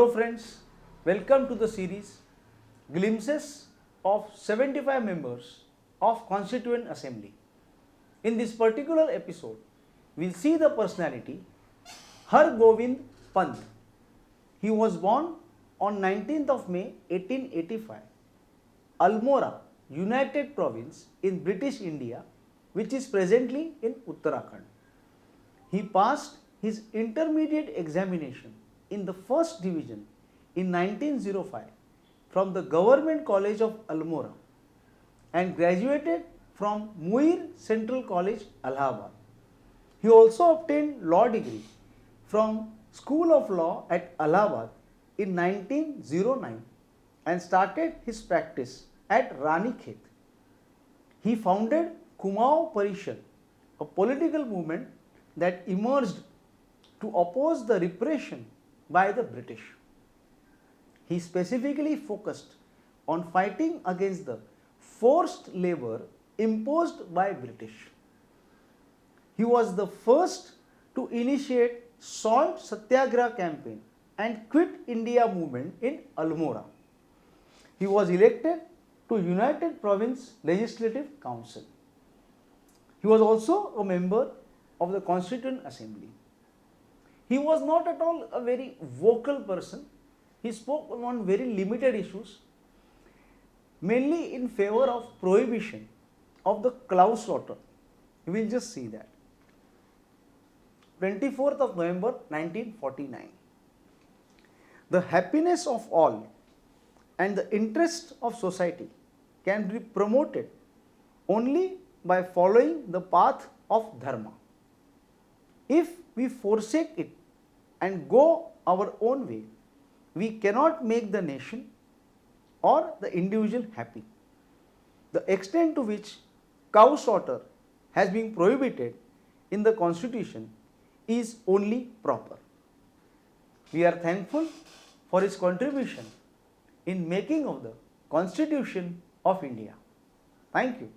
Hello friends, welcome to the series Glimpses of 75 members of Constituent Assembly. In this particular episode, we will see the personality Hargovind Pant. He was born on 19th of May 1885, Almora, United Province in British India, which is presently in Uttarakhand. He passed his intermediate examination in the first division in 1905 from the Government College of Almora and graduated from Muir Central College, Allahabad. He also obtained law degree from School of Law at Allahabad in 1909 and started his practice at Ranikhet. He founded Kumaon Parishad, a political movement that emerged to oppose the repression by the British. He specifically focused on fighting against the forced labor imposed by British. He was the first to initiate Salt Satyagraha campaign and Quit India movement in Almora. He was elected to United Province Legislative Council. He was also a member of the Constituent Assembly. He was not at all a very vocal person. He spoke on very limited issues, mainly in favor of prohibition of the cow slaughter. We will just see that. 24th of November 1949. The happiness of all and the interest of society can be promoted only by following the path of dharma. If we forsake it and go our own way, we cannot make the nation or the individual happy. The extent to which cow slaughter has been prohibited in the Constitution is only proper. We are thankful for his contribution in making of the Constitution of India. Thank you.